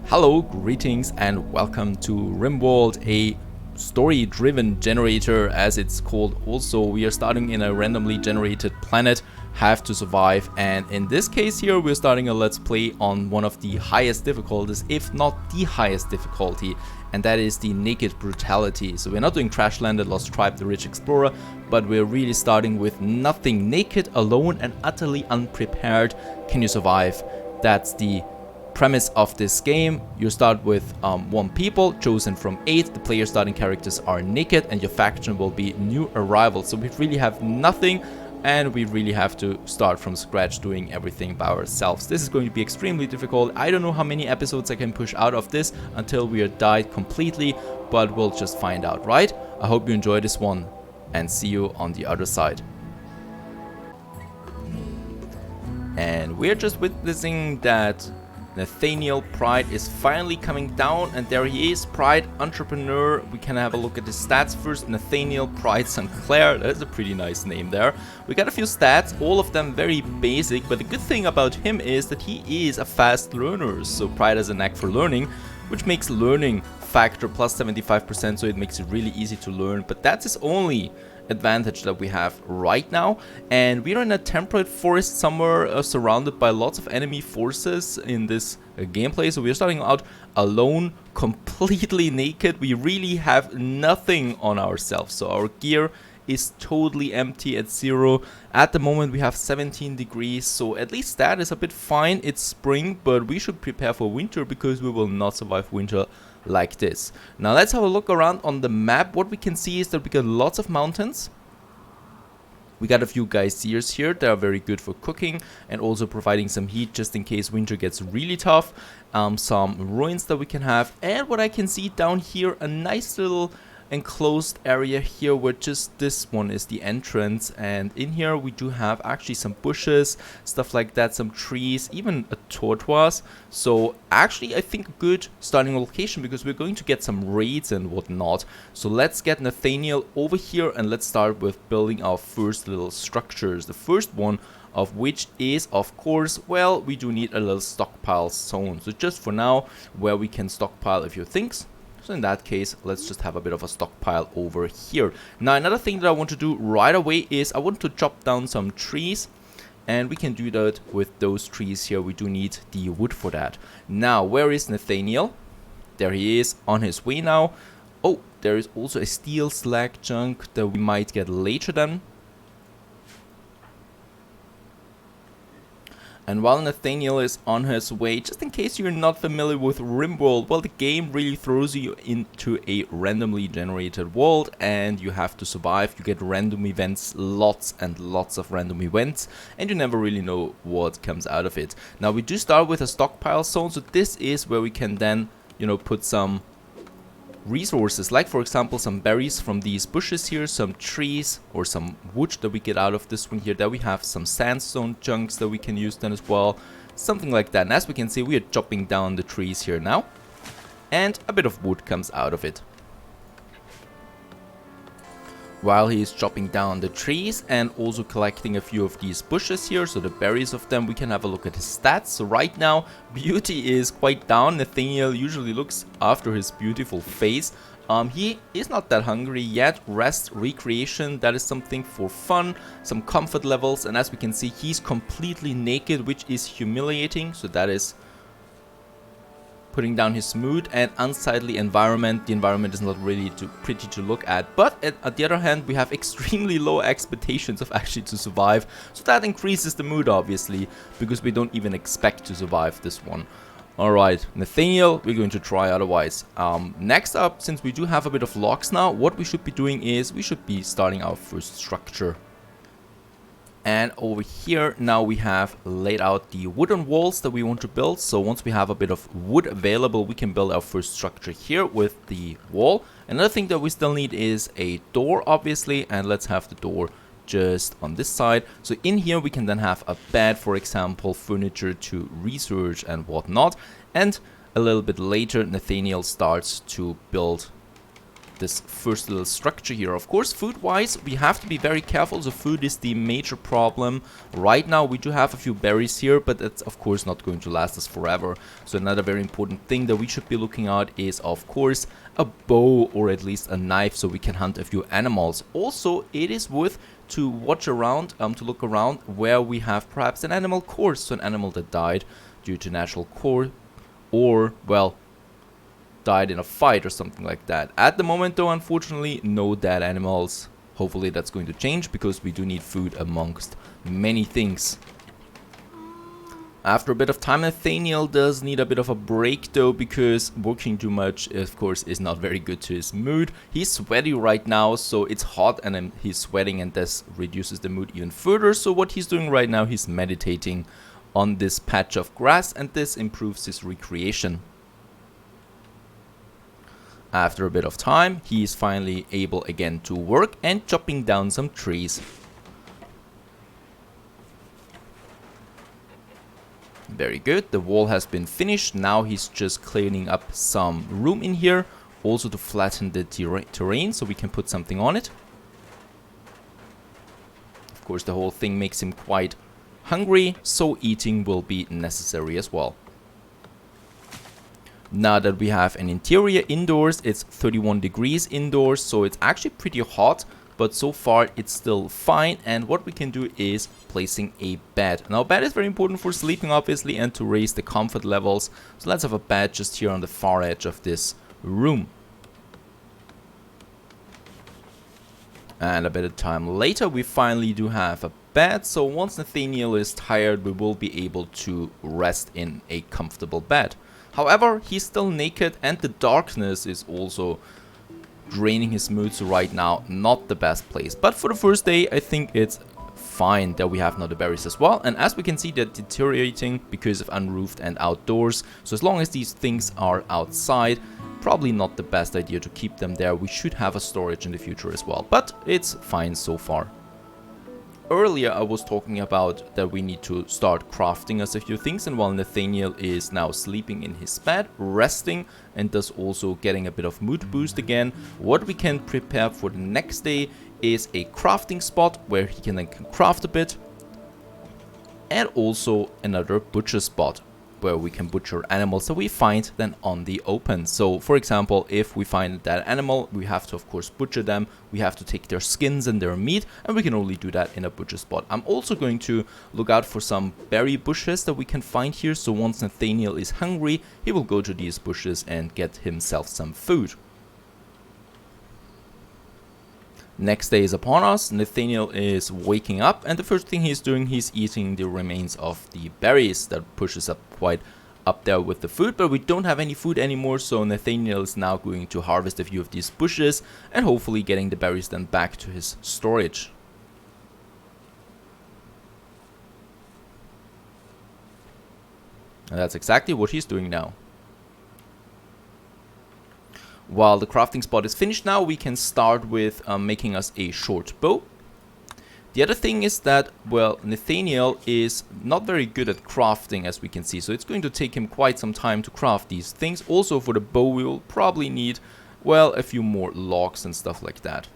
Hello, greetings, and welcome to Rimworld, a story-driven generator, as it's called. Also, we are starting in a randomly generated planet, have to survive, and in this case here, we're starting a let's play on one of the highest difficulties, if not the highest difficulty, and that is the Naked Brutality. So we're not doing Trash Landed, Lost Tribe, The Rich Explorer, but we're really starting with nothing. Naked, alone, and utterly unprepared. Can you survive? That's the premise of this game. You start with 1 people chosen from 8. The player starting characters are naked, and your faction will be new arrivals. So we really have nothing, and we really have to start from scratch doing everything by ourselves. This is going to be extremely difficult. I don't know how many episodes I can push out of this until we are died completely, but we'll just find out, right? I hope you enjoy this one, and see you on the other side. And we're just witnessing that Nathaniel Pride is finally coming down, and there he is, Pride Entrepreneur. We can have a look at his stats first. Nathaniel Pride St. Clair, that is a pretty nice name there. We got a few stats, all of them very basic, but the good thing about him is that he is a fast learner. So Pride has a knack for learning, which makes learning factor plus 75%, so it makes it really easy to learn, but that's his only advantage that we have right now. And we're in a temperate forest somewhere, surrounded by lots of enemy forces in this gameplay. So we're starting out alone, completely naked. We really have nothing on ourselves, so our gear is totally empty at 0. At the moment we have 17 degrees, so at least that is a bit fine. It's spring, but we should prepare for winter because we will not survive winter like this. Now let's have a look around on the map. What we can see is that we got lots of mountains. We got a few geysers here that are very good for cooking and also providing some heat just in case winter gets really tough. Some ruins that we can have, and what I can see down here, a nice little enclosed area here where just this one is the entrance, and in here we do have actually some bushes, stuff like that, some trees, even a tortoise. So actually I think a good starting location because we're going to get some raids and whatnot. So let's get Nathaniel over here and let's start with building our first little structures. The first one of which is, of course, well, we do need a little stockpile zone. So just for now, where we can stockpile a few things. So in that case, let's just have a bit of a stockpile over here. Now another thing that I want to do right away is I want to chop down some trees, and we can do that with those trees here. We do need the wood for that. Now where is Nathaniel? There he is, on his way now. Oh, there is also a steel slag chunk that we might get later then. And while Nathaniel is on his way, just in case you're not familiar with Rimworld, well, the game really throws you into a randomly generated world and you have to survive. You get random events, lots and lots of random events, and you never really know what comes out of it. Now we do start with a stockpile zone, so this is where we can then, put some resources, like for example some berries from these bushes here, some trees or some wood that we get out of this one here. There we have some sandstone chunks that we can use then as well, something like that. And as we can see, we are chopping down the trees here now, and a bit of wood comes out of it. While he is chopping down the trees and also collecting a few of these bushes here, so the berries of them, we can have a look at his stats. So right now, beauty is quite down. Nathaniel usually looks after his beautiful face. He is not that hungry yet. Rest, recreation, that is something for fun, some comfort levels, and as we can see, he's completely naked, which is humiliating, so that is putting down his mood. And unsightly environment. The environment is not really too pretty to look at, but at the other hand, we have extremely low expectations of actually to survive, so that increases the mood obviously, because we don't even expect to survive this one. Alright, Nathaniel, we're going to try otherwise. Next up, since we do have a bit of logs now, what we should be doing is we should be starting our first structure. And over here now we have laid out the wooden walls that we want to build. So once we have a bit of wood available, we can build our first structure here with the wall. Another thing that we still need is a door, obviously, and let's have the door just on this side. So in here we can then have a bed, for example, furniture to research and whatnot. And a little bit later, Nathaniel starts to build this first little structure here. Of course, food-wise, we have to be very careful. So food is the major problem. Right now, we do have a few berries here, but that's, of course, not going to last us forever. So another very important thing that we should be looking at is, of course, a bow or at least a knife so we can hunt a few animals. Also, it is worth to watch around, to look around where we have perhaps an animal corpse, so an animal that died due to natural cause or, well, died in a fight or something like that. At the moment though, unfortunately, no dead animals. Hopefully that's going to change because we do need food amongst many things. After a bit of time, Nathaniel does need a bit of a break though, because working too much, of course, is not very good to his mood. He's sweaty right now, so it's hot and he's sweating, and this reduces the mood even further. So what he's doing right now, he's meditating on this patch of grass, and this improves his recreation. After a bit of time, he is finally able again to work and chopping down some trees. Very good, the wall has been finished. Now he's just cleaning up some room in here, also to flatten the terrain so we can put something on it. Of course, the whole thing makes him quite hungry, so eating will be necessary as well. Now that we have an interior indoors, it's 31 degrees indoors, so it's actually pretty hot. But so far it's still fine, and what we can do is placing a bed. Now, bed is very important for sleeping, obviously, and to raise the comfort levels. So let's have a bed just here on the far edge of this room. And a bit of time later, we finally do have a bed. So once Nathaniel is tired, we will be able to rest in a comfortable bed. However, he's still naked, and the darkness is also draining his mood, so right now not the best place. But for the first day, I think it's fine that we have now the berries as well. And as we can see, they're deteriorating because of unroofed and outdoors. So as long as these things are outside, probably not the best idea to keep them there. We should have a storage in the future as well, but it's fine so far. Earlier I was talking about that we need to start crafting us a few things, and while Nathaniel is now sleeping in his bed, resting, and thus also getting a bit of mood boost again, what we can prepare for the next day is a crafting spot where he can then craft a bit, and also another butcher spot where we can butcher animals that we find then on the open. So for example, if we find that animal, we have to of course butcher them, we have to take their skins and their meat, and we can only do that in a butcher spot. I'm also going to look out for some berry bushes that we can find here, so once Nathaniel is hungry, he will go to these bushes and get himself some food. Next day is upon us. Nathaniel is waking up, and the first thing he's doing, he's eating the remains of the berries. That pushes up quite up there with the food, but we don't have any food anymore, so Nathaniel is now going to harvest a few of these bushes and hopefully getting the berries then back to his storage. And that's exactly what he's doing now. While the crafting spot is finished now, we can start with making us a short bow. The other thing is that, well, Nathaniel is not very good at crafting, as we can see, so it's going to take him quite some time to craft these things. Also for the bow we will probably need, well, a few more logs and stuff like that.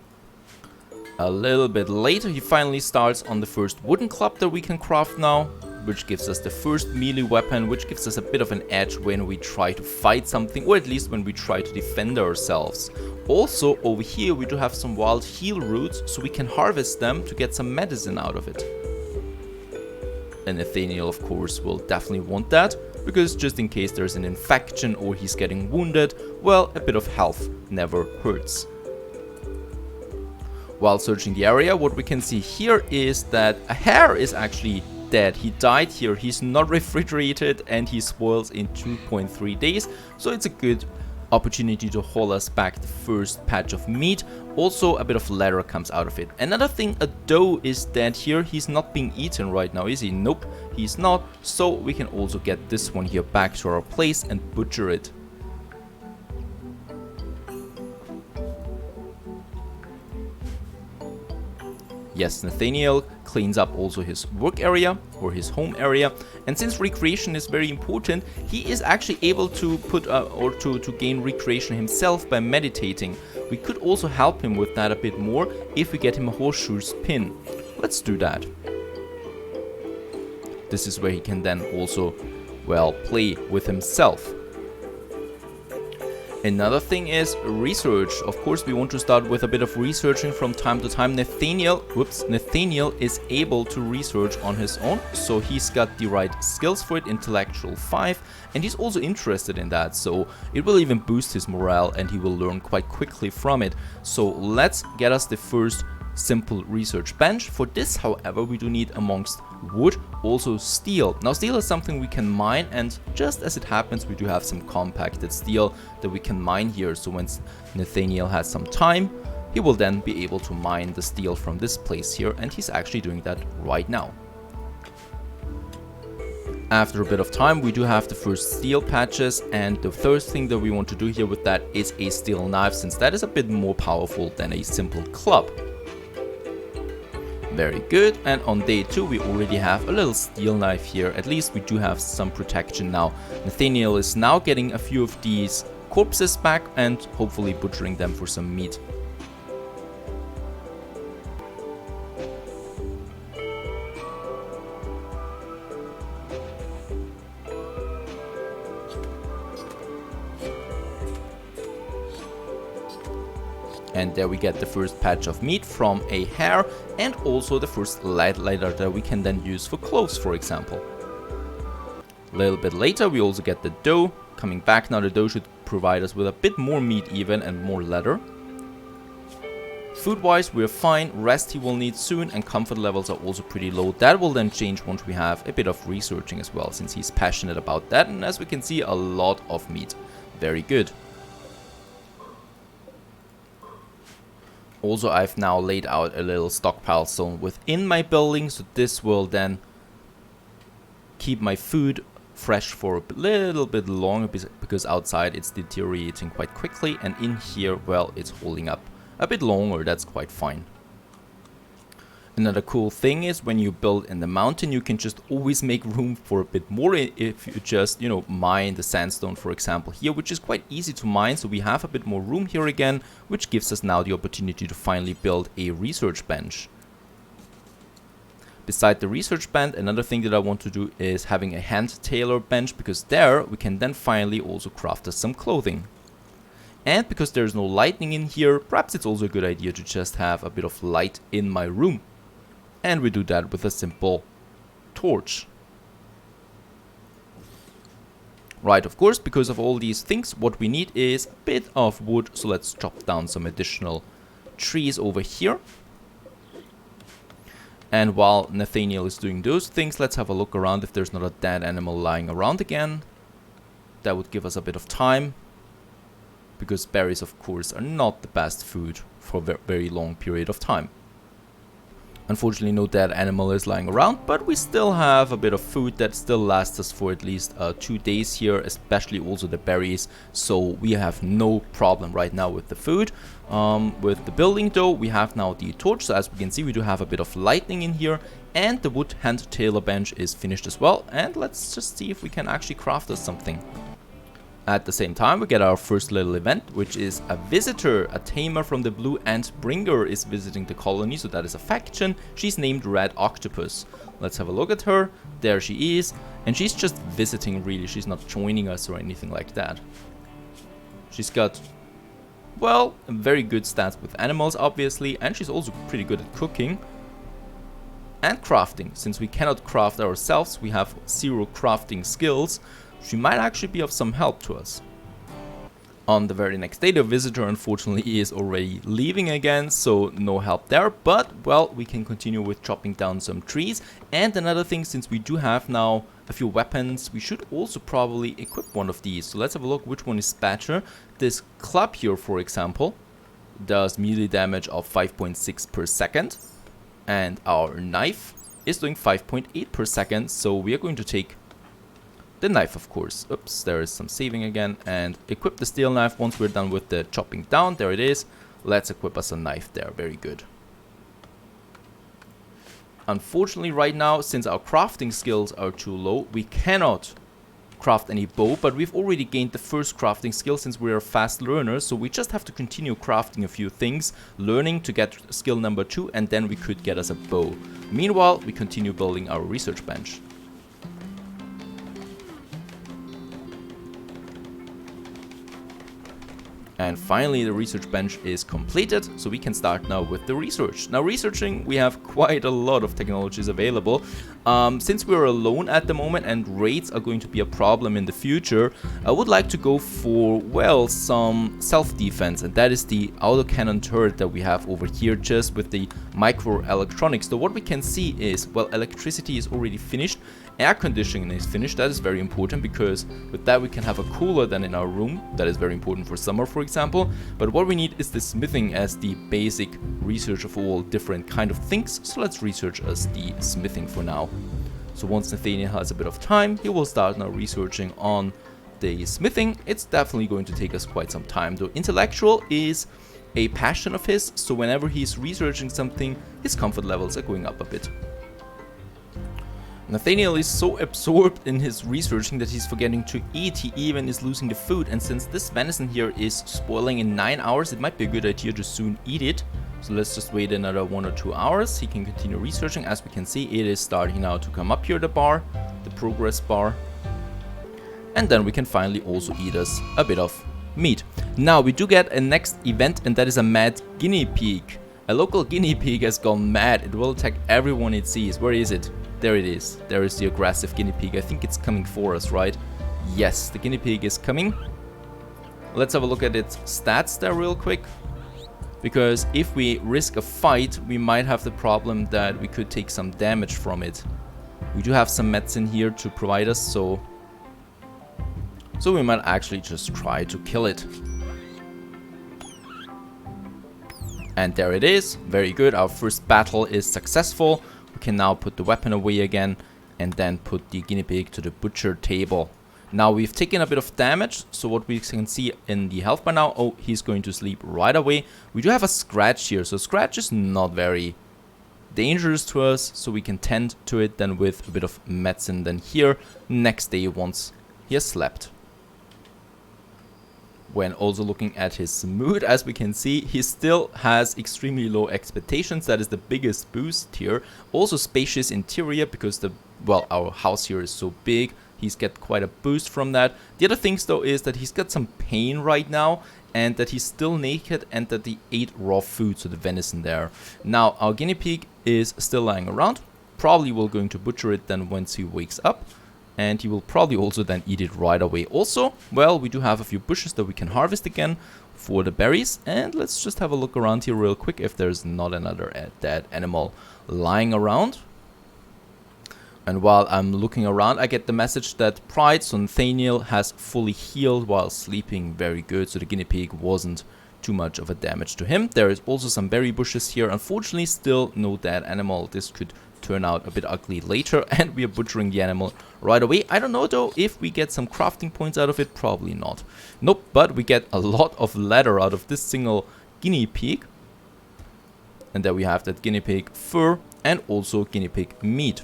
A little bit later he finally starts on the first wooden club that we can craft now, which gives us the first melee weapon, which gives us a bit of an edge when we try to fight something, or at least when we try to defend ourselves. Also, over here we do have some wild heal roots, so we can harvest them to get some medicine out of it. And Nathaniel, of course, will definitely want that, because just in case there's an infection or he's getting wounded, well, a bit of health never hurts. While searching the area, what we can see here is that a hare is actually dead. He died here. He's not refrigerated and he spoils in 2.3 days. So it's a good opportunity to haul us back the first patch of meat. Also a bit of leather comes out of it. Another thing, a doe is dead here. He's not being eaten right now, is he? Nope, he's not. So we can also get this one here back to our place and butcher it. Yes, Nathaniel cleans up also his work area or his home area, and since recreation is very important, he is actually able to put or to gain recreation himself by meditating. We could also help him with that a bit more if we get him a horseshoe pin. Let's do that. This is where he can then also, well, play with himself. Another thing is research. Of course, we want to start with a bit of researching from time to time. Nathaniel is able to research on his own, so he's got the right skills for it, intellectual 5, and he's also interested in that, so it will even boost his morale and he will learn quite quickly from it. So let's get us the first simple research bench. For this, however, we do need, amongst wood, also steel. Now steel is something we can mine, and just as it happens, we do have some compacted steel that we can mine here. So once Nathaniel has some time, he will then be able to mine the steel from this place here, and he's actually doing that right now. After a bit of time, we do have the first steel patches, and the first thing that we want to do here with that is a steel knife, since that is a bit more powerful than a simple club. Very good, and on day 2 we already have a little steel knife here. At least we do have some protection now. Nathaniel is now getting a few of these corpses back and hopefully butchering them for some meat. And there we get the first patch of meat from a hare, and also the first light lighter that we can then use for clothes, for example. A little bit later we also get the dough coming back. Now the dough should provide us with a bit more meat even, and more leather. Food wise we're fine, rest he will need soon, and comfort levels are also pretty low. That will then change once we have a bit of researching as well, since he's passionate about that, and as we can see, a lot of meat. Very good. Also, I've now laid out a little stockpile zone within my building, so this will then keep my food fresh for a little bit longer, because outside it's deteriorating quite quickly, and in here, well, it's holding up a bit longer. That's quite fine. Another cool thing is when you build in the mountain, you can just always make room for a bit more if you just, mine the sandstone, for example, here, which is quite easy to mine. So we have a bit more room here again, which gives us now the opportunity to finally build a research bench. Beside the research bench, another thing that I want to do is having a hand tailor bench, because there we can then finally also craft us some clothing. And because there's no lightning in here, perhaps it's also a good idea to just have a bit of light in my room. And we do that with a simple torch. Right, of course, because of all these things, what we need is a bit of wood. So let's chop down some additional trees over here. And while Nathaniel is doing those things, let's have a look around if there's not a dead animal lying around again. That would give us a bit of time, because berries, of course, are not the best food for a very long period of time. Unfortunately, no dead animal is lying around, but we still have a bit of food that still lasts us for at least 2 days here, especially also the berries. So we have no problem right now with the food. With the building though, we have now the torch, so as we can see, we do have a bit of lightning in here, and the wood hand tailor bench is finished as well. And let's just see if we can actually craft us something. At the same time, we get our first little event, which is a visitor. A tamer from the Blue Ant Bringer is visiting the colony, so that is a faction. She's named Red Octopus. Let's have a look at her. There she is, and she's just visiting really. She's not joining us or anything like that. She's got, well, very good stats with animals, obviously, and she's also pretty good at cooking and crafting. Since we cannot craft ourselves, we have 0 crafting skills. She might actually be of some help to us. On the very next day, the visitor unfortunately is already leaving again, so no help there. But, well, we can continue with chopping down some trees. And another thing, since we do have now a few weapons, we should also probably equip one of these. So let's have a look which one is better. This club here, for example, does melee damage of 5.6 per second. And our knife is doing 5.8 per second, so we are going to take the knife, of course. Oops, there is some saving again. And equip the steel knife once we're done with the chopping down. There it is. Let's equip us a knife there. Very good. Unfortunately, right now, since our crafting skills are too low, we cannot craft any bow, but we've already gained the first crafting skill since we're a fast learner, so we just have to continue crafting a few things, learning to get skill number 2, and then we could get us a bow. Meanwhile, we continue building our research bench. And finally, the research bench is completed, so we can start now with the research. Now, researching, we have quite a lot of technologies available. Since we're alone at the moment and raids are going to be a problem in the future, I would like to go for, well, some self-defense, and that is the autocannon turret that we have over here just with the microelectronics. So what we can see is, well, electricity is already finished, air conditioning is finished. That is very important because with that we can have a cooler than in our room. That is very important for summer, for example. But what we need is the smithing as the basic research of all different kind of things. So let's research as the smithing for now. So once Nathaniel has a bit of time, he will start now researching on the smithing. It's definitely going to take us quite some time, though intellectual is a passion of his, so whenever he's researching something, his comfort levels are going up a bit. Nathaniel is so absorbed in his researching that he's forgetting to eat. He even is losing the food, and since this venison here is spoiling in 9 hours, it might be a good idea to soon eat it. So let's just wait another 1 or 2 hours. He can continue researching. As we can see, it is starting now to come up here, the bar, the progress bar. And then we can finally also eat us a bit of meat. Now we do get a next event, and that is a mad guinea pig. A local guinea pig has gone mad. It will attack everyone it sees. Where is it? There it is. There is the aggressive guinea pig. I think it's coming for us, right? Yes, the guinea pig is coming. Let's have a look at its stats there real quick. Because if we risk a fight, we might have the problem that we could take some damage from it. We do have some medicine here to provide us, so we might actually just try to kill it. And there it is. Very good. Our first battle is successful. We can now put the weapon away again and then put the guinea pig to the butcher table. Now we've taken a bit of damage, so what we can see in the health bar now, oh, he's going to sleep right away. We do have a scratch here, so scratch is not very dangerous to us, so we can tend to it then with a bit of medicine then here next day once he has slept. When also looking at his mood, as we can see, he still has extremely low expectations. That is the biggest boost here. Also spacious interior because our house here is so big. He's got quite a boost from that. The other things though is that he's got some pain right now and that he's still naked and that he ate raw food, so the venison there. Now our guinea pig is still lying around. Probably will going to butcher it then once he wakes up. And he will probably also then eat it right away. Also, well, we do have a few bushes that we can harvest again for the berries. And let's just have a look around here real quick if there's not another dead animal lying around. And while I'm looking around, I get the message that Pride, so Nathaniel, has fully healed while sleeping. Very good, so the guinea pig wasn't too much of a damage to him. There is also some berry bushes here. Unfortunately, still no dead animal. This could turn out a bit ugly later, and we are butchering the animal right away. I don't know though if we get some crafting points out of it. Probably not. Nope, but we get a lot of leather out of this single guinea pig. And there we have that guinea pig fur and also guinea pig meat.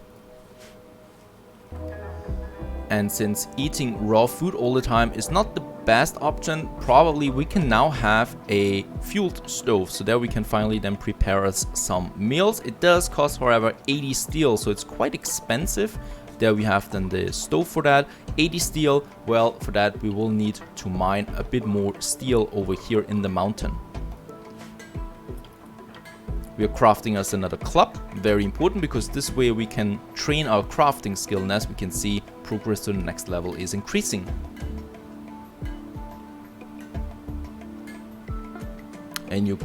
And since eating raw food all the time is not the best option, probably we can now have a fueled stove. So there we can finally then prepare us some meals. It does cost, however, 80 steel, so it's quite expensive. There we have then the stove for that. 80 steel, well, for that we will need to mine a bit more steel over here in the mountain. We are crafting us another club, very important because this way we can train our crafting skill, and as we can see, progress to the next level is increasing. A new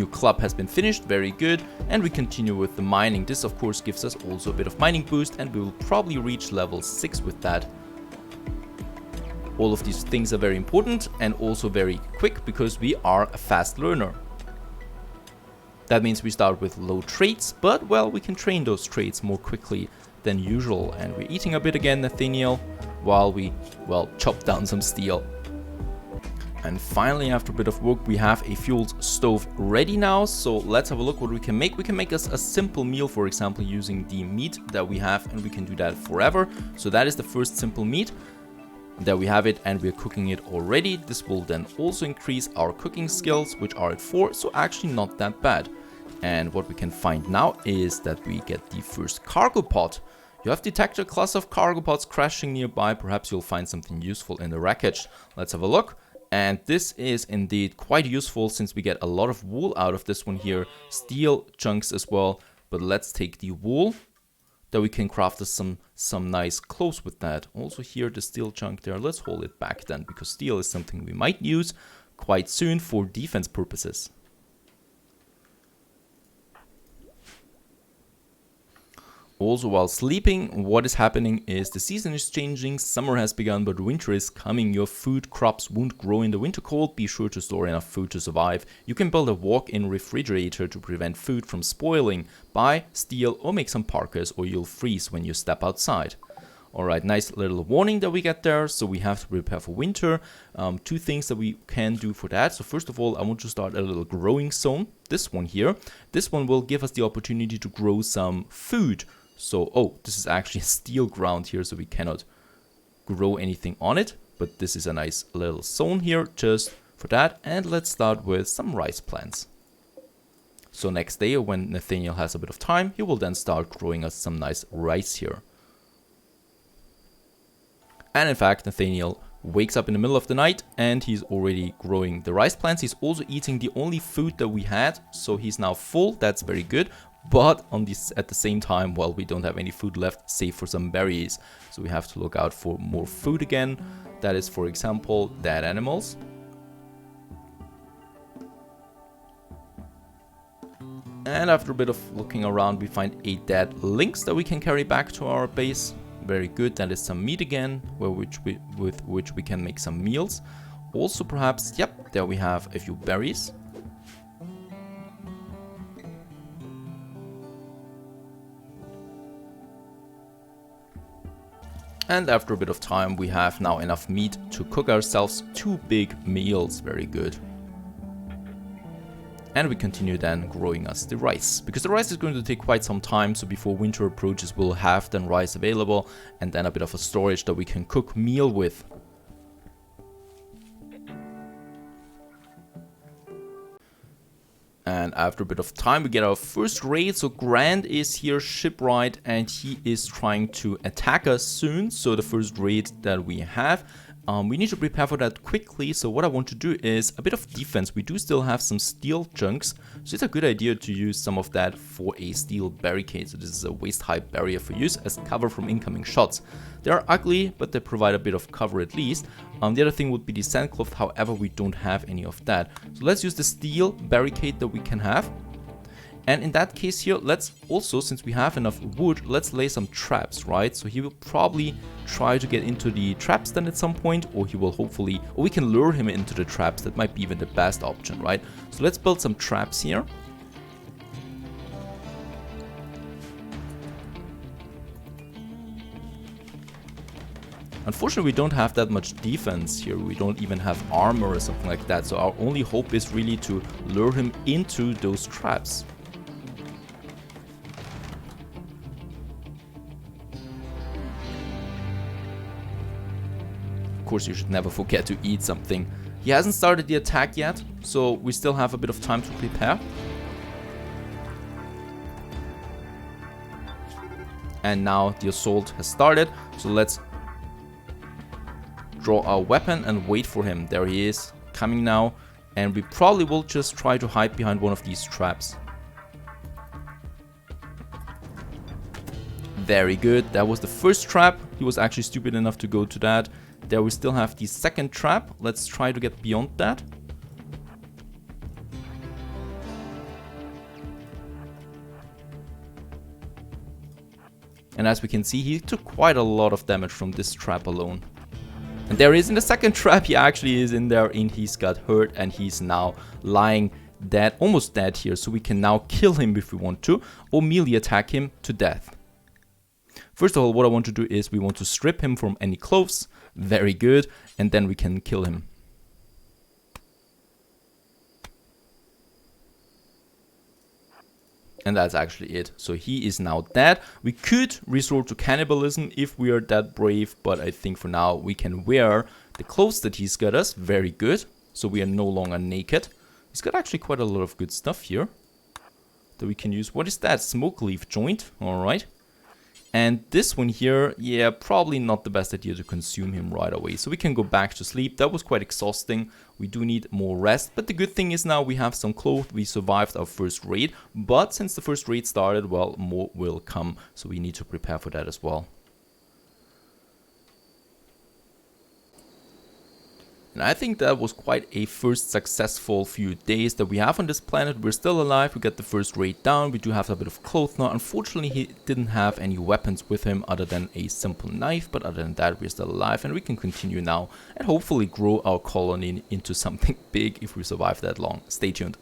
club has been finished, very good, and we continue with the mining. This of course gives us also a bit of mining boost, and we will probably reach level 6 with that. All of these things are very important and also very quick because we are a fast learner. That means we start with low traits, but well, we can train those traits more quickly than usual. And we're eating a bit again, Nathaniel, while we, well, chop down some steel. And finally, after a bit of work, we have a fueled stove ready now. So let's have a look what we can make. We can make us a simple meal, for example, using the meat that we have, and we can do that forever. So that is the first simple meat. There we have it, and we're cooking it already. This will then also increase our cooking skills, which are at 4, so actually not that bad. And what we can find now is that we get the first cargo pod. You have detected a cluster of cargo pods crashing nearby. Perhaps you'll find something useful in the wreckage. Let's have a look. And this is indeed quite useful since we get a lot of wool out of this one here. Steel chunks as well. But let's take the wool. That we can craft us some nice clothes with that. Also here, the steel chunk there. Let's hold it back then, because steel is something we might use quite soon for defense purposes. Also, while sleeping, what is happening is the season is changing, summer has begun, but winter is coming. Your food crops won't grow in the winter cold. Be sure to store enough food to survive. You can build a walk-in refrigerator to prevent food from spoiling. Buy, steal, or make some parkas, or you'll freeze when you step outside. Alright, nice little warning that we get there. So we have to prepare for winter. 2 things that we can do for that. So first of all, I want to start a little growing zone. This one here. This one will give us the opportunity to grow some food. So, oh, this is actually steel ground here, so we cannot grow anything on it. But this is a nice little zone here just for that. And let's start with some rice plants. So next day, when Nathaniel has a bit of time, he will then start growing us some nice rice here. And in fact, Nathaniel wakes up in the middle of the night and he's already growing the rice plants. He's also eating the only food that we had, so he's now full. That's very good. But at the same time, well, we don't have any food left, save for some berries. So we have to look out for more food again. That is, for example, dead animals. And after a bit of looking around, we find a dead lynx that we can carry back to our base. Very good. That is some meat again, with which we can make some meals. Also, perhaps, yep, there we have a few berries. And after a bit of time, we have now enough meat to cook ourselves 2 big meals. Very good. And we continue then growing us the rice, because the rice is going to take quite some time. So before winter approaches, we'll have then rice available and then a bit of a storage that we can cook meal with. And after a bit of time, we get our first raid. So Grant is here shipwright and he is trying to attack us soon. So the first raid that we have, we need to prepare for that quickly. So what I want to do is a bit of defense. We do still have some steel chunks, so it's a good idea to use some of that for a steel barricade. So this is a waist-high barrier for use as cover from incoming shots. They are ugly, but they provide a bit of cover at least. The other thing would be the sandcloth, however, we don't have any of that. So let's use the steel barricade that we can have. And in that case here, let's also, since we have enough wood, let's lay some traps, right? So he will probably try to get into the traps then at some point, or he will hopefully, or we can lure him into the traps. That might be even the best option, right? So let's build some traps here. Unfortunately, we don't have that much defense here. We don't even have armor or something like that. So our only hope is really to lure him into those traps. Of course, you should never forget to eat something. He hasn't started the attack yet, so we still have a bit of time to prepare. And now the assault has started, so let's draw our weapon and wait for him. There he is, coming now, and we probably will just try to hide behind one of these traps. Very good, that was the first trap. He was actually stupid enough to go to that. There we still have the second trap. Let's try to get beyond that. And as we can see, he took quite a lot of damage from this trap alone. And there he is in the second trap. He actually is in there and he's got hurt and he's now lying dead, almost dead here. So we can now kill him if we want to, or melee attack him to death. First of all, what I want to do is we want to strip him from any clothes. Very good. And then we can kill him. And that's actually it. So he is now dead. We could resort to cannibalism if we are that brave, but I think for now we can wear the clothes that he's got us. Very good. So we are no longer naked. He's got actually quite a lot of good stuff here that we can use. What is that? Smoke leaf joint. Alright. And this one here, yeah, probably not the best idea to consume him right away. So we can go back to sleep. That was quite exhausting. We do need more rest. But the good thing is now we have some clothes. We survived our first raid. But since the first raid started, well, more will come. So we need to prepare for that as well. And I think that was quite a first successful few days that we have on this planet. We're still alive, we got the first raid down, we do have a bit of clothes now. Unfortunately, he didn't have any weapons with him other than a simple knife, but other than that, we're still alive and we can continue now and hopefully grow our colony into something big if we survive that long. Stay tuned.